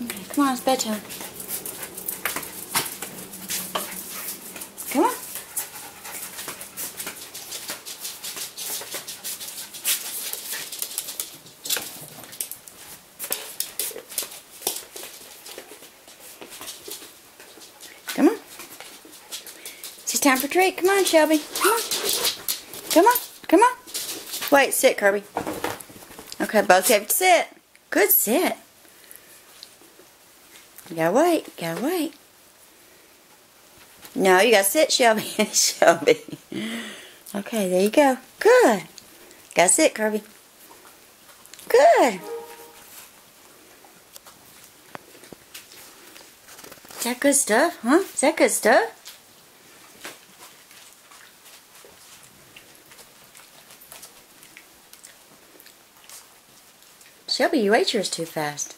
Okay, come on, it's bedtime. Come on. Come on. It's time for treat. Come on, Shelby. Come on. Come on. Come on. Wait, sit, Kirby. Okay, both have to sit. Good sit. You gotta wait. You gotta wait. No, you gotta sit, Shelby. Shelby. Okay, there you go. Good. Gotta sit, Kirby. Good. Is that good stuff, huh? Is that good stuff? Shelby, you ate yours too fast.